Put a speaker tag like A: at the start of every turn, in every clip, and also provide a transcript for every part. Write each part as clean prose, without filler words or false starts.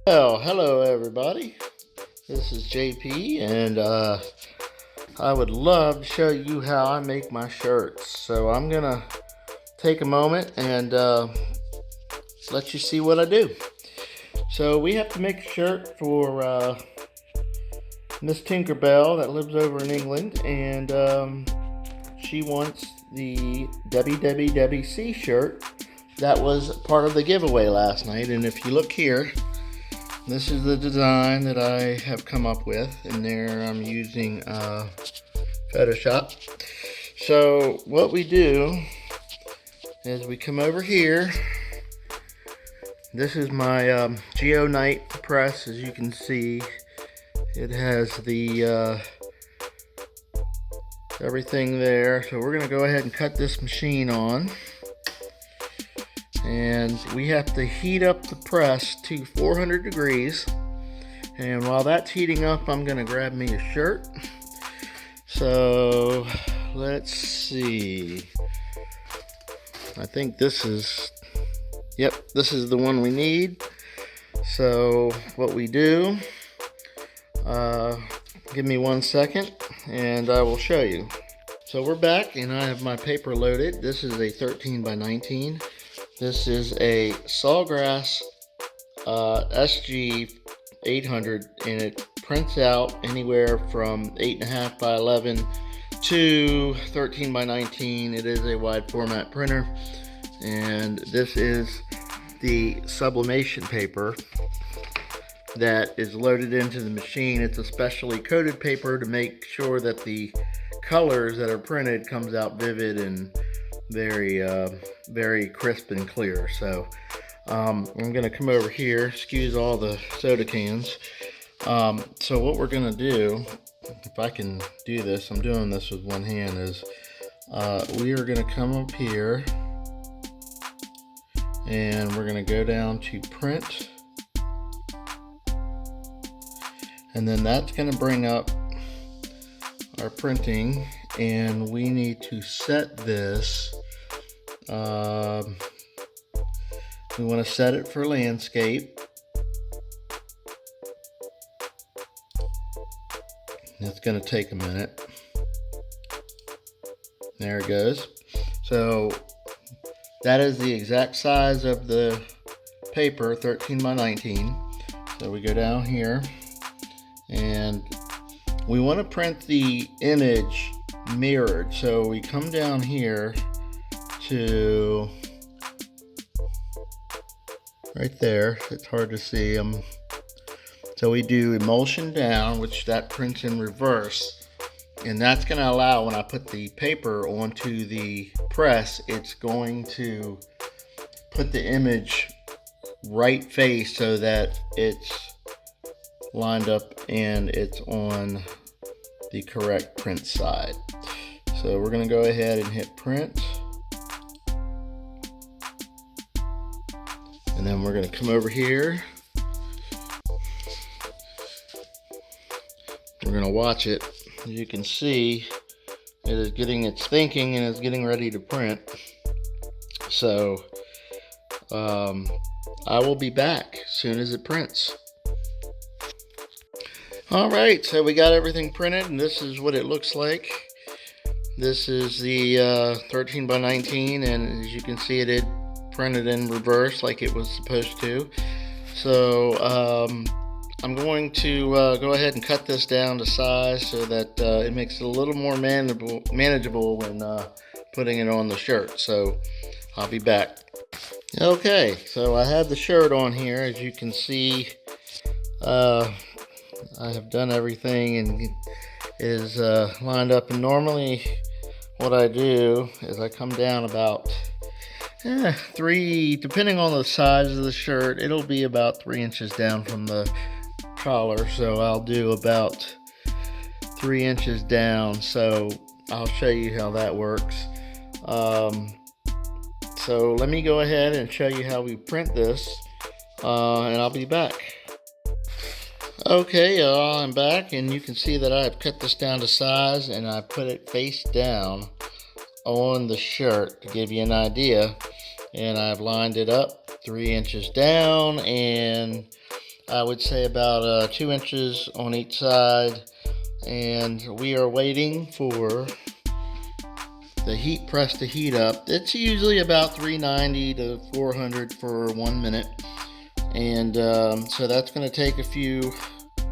A: Well, hello everybody. This is JP, and I would love to show you how I make my shirts. So I'm gonna take a moment and let you see what I do. So we have to make a shirt for Miss Tinkerbell that lives over in England, and she wants the WWWC shirt that was part of the giveaway last night. And if you look here, this is the design that I have come up with, and there I'm using Photoshop. So what we do is we come over here. This is my Geonite press. As you can see, it has the everything there. So we're going to go ahead and cut this machine on. And we have to heat up the press to 400 degrees. And while that's heating up, I'm going to grab me a shirt. So let's see. I think this is, yep, this is the one we need. So what we do, give me 1 second and I will show you. So we're back, and I have my paper loaded. This is a 13 by 19. This is a Sawgrass SG 800, and it prints out anywhere from 8.5 by 11 to 13 by 19. It is a wide format printer, and this is the sublimation paper that is loaded into the machine. It's a specially coated paper to make sure that the colors that are printed comes out vivid and very crisp and clear. So I'm gonna come over here, excuse all the soda cans. So what we're gonna do, if I can do this, I'm doing this with one hand, is we are gonna come up here and we're gonna go down to print, and then that's gonna bring up our printing, and we need to set this. We want to set it for landscape. That's going to take a minute. There it goes. So that is the exact size of the paper, 13 by 19. So we go down here, and we want to print the image mirrored. So we come down here to right there. It's hard to see them. So we do emulsion down, which that prints in reverse, and that's going to allow, when I put the paper onto the press, it's going to put the image right face so that it's lined up and it's on the correct print side. So we're going to go ahead and hit print, and then we're going to come over here. We're going to watch it. As you can see, it is getting its thinking and it's getting ready to print. So I will be back as soon as it prints. Alright, so we got everything printed, and this is what it looks like. This is the 13 by 19, and as you can see, it printed in reverse like it was supposed to. So I'm going to go ahead and cut this down to size so that it makes it a little more manageable when putting it on the shirt. So I'll be back. Okay, so I have the shirt on here. As you can see, I have done everything and it is lined up, and normally what I do is I come down about 3, depending on the size of the shirt, it'll be about 3 inches down from the collar. So I'll do about 3 inches down. So I'll show you how that works. So let me go ahead and show you how we print this, and I'll be back. Okay, I'm back, and you can see that I've cut this down to size, and I put it face down on the shirt to give you an idea. and I've lined it up 3 inches down, and I would say about 2 inches on each side. And we are waiting for the heat press to heat up. It's usually about 390 to 400 for 1 minute. And so that's going to take a few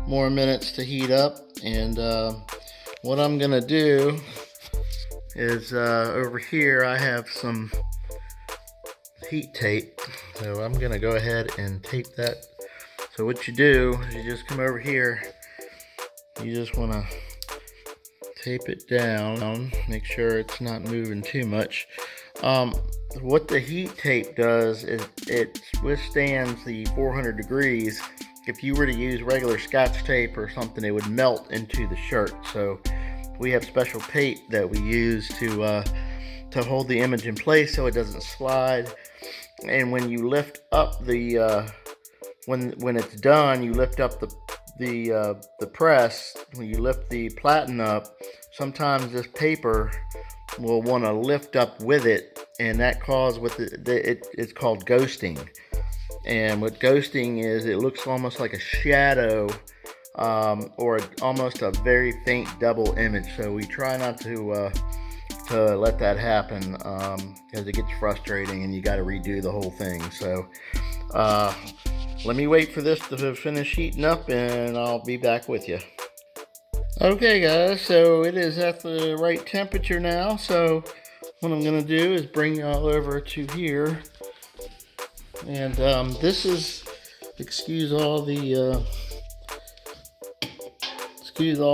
A: more minutes to heat up. And what I'm going to do is over here I have some heat tape. So I'm going to go ahead and tape that. So what you do is you just come over here. You just want to tape it down, make sure it's not moving too much. What the heat tape does is it withstands the 400 degrees. If you were to use regular Scotch tape or something, it would melt into the shirt. So we have special tape that we use to hold the image in place so it doesn't slide. And when you lift up the when it's done, you lift up the press. When you lift the platen up, sometimes this paper will want to lift up with it, and that causes it's called ghosting. And what ghosting is, it looks almost like a shadow or almost a very faint double image. So we try not to let that happen because it gets frustrating and you got to redo the whole thing. So let me wait for this to finish heating up and I'll be back with you. Okay guys, so it is at the right temperature now. So what I'm going to do is bring y'all over to here. And this is, excuse all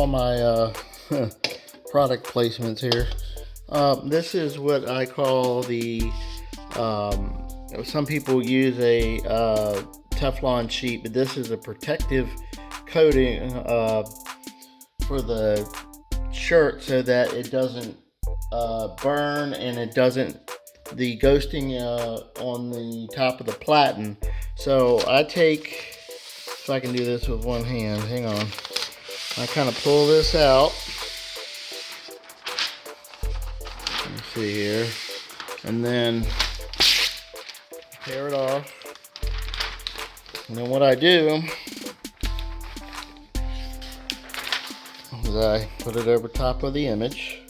A: my product placements here. This is what I call the, some people use a Teflon sheet, but this is a protective coating for the shirt so that it doesn't burn and it doesn't, the ghosting on the top of the platen. So I take, if I can do this with one hand, hang on. I kind of pull this out. Let me see here. And then tear it off. And then what I do is I put it over top of the image.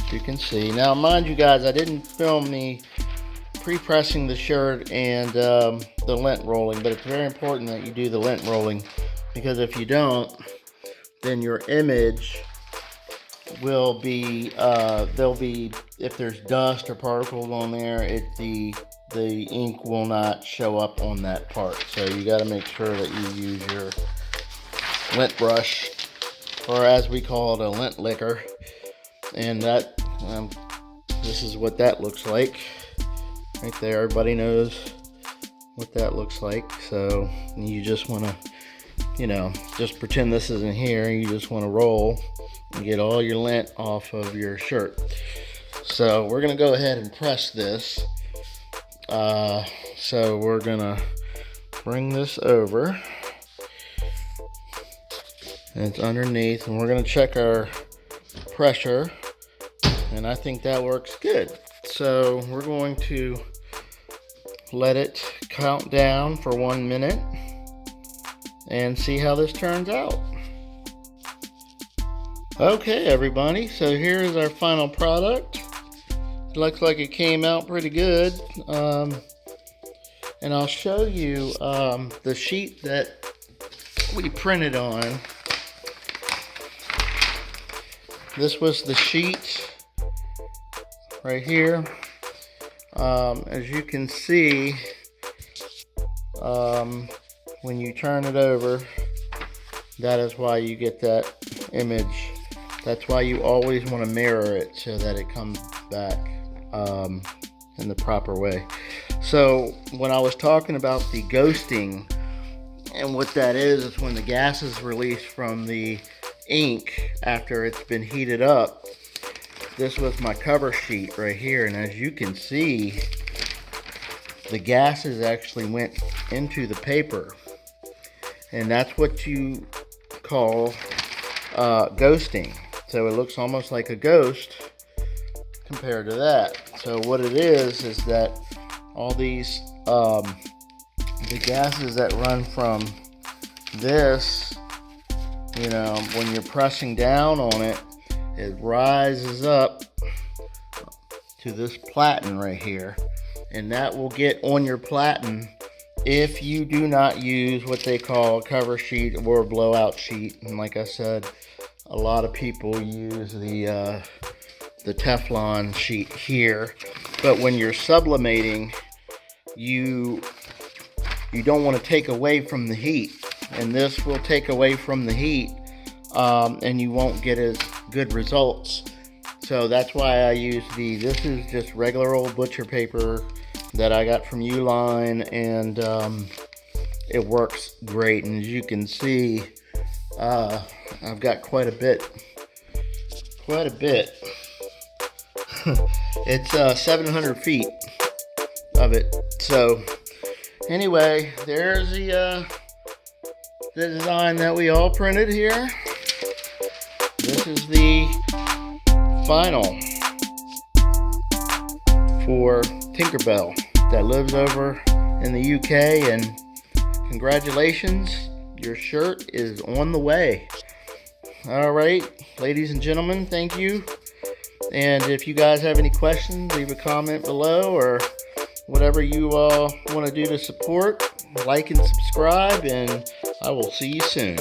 A: As you can see. Now mind you guys, I didn't film me pre-pressing the shirt and the lint rolling, but it's very important that you do the lint rolling, because if you don't, then your image will be, if there's dust or particles on there, the ink will not show up on that part. So you got to make sure that you use your lint brush, or as we call it, a lint licker. And that, this is what that looks like right there. Everybody knows what that looks like. So you just want to, just pretend this isn't here. You just want to roll and get all your lint off of your shirt. So we're going to go ahead and press this. So we're going to bring this over. And it's underneath, and we're going to check our pressure, and I think that works good. So we're going to let it count down for 1 minute and see how this turns out. Okay everybody, so here's our final product. It looks like it came out pretty good, and I'll show you the sheet that we printed on. This was the sheet right here. As you can see, when you turn it over, that is why you get that image. That's why you always want to mirror it so that it comes back in the proper way. So when I was talking about the ghosting, and what that is when the gas is released from the ink after it's been heated up. This was my cover sheet right here, and as you can see, the gases actually went into the paper, and that's what you call ghosting. So it looks almost like a ghost compared to that. So what it is that all these the gases that run from this, you know, when you're pressing down on it, it rises up to this platen right here, and that will get on your platen if you do not use what they call a cover sheet or a blowout sheet. And like I said, a lot of people use the Teflon sheet here, but when you're sublimating, you don't want to take away from the heat, and this will take away from the heat, and you won't get as good results. So that's why I use this is just regular old butcher paper that I got from Uline, and it works great. And as you can see, I've got quite a bit. It's 700 feet of it. So anyway, there's the design that we all printed here. This is the final for Tinkerbell that lives over in the UK, and congratulations, your shirt is on the way. Alright, ladies and gentlemen, thank you. And if you guys have any questions, leave a comment below, or whatever you want to do to support. Like and subscribe, and I will see you soon.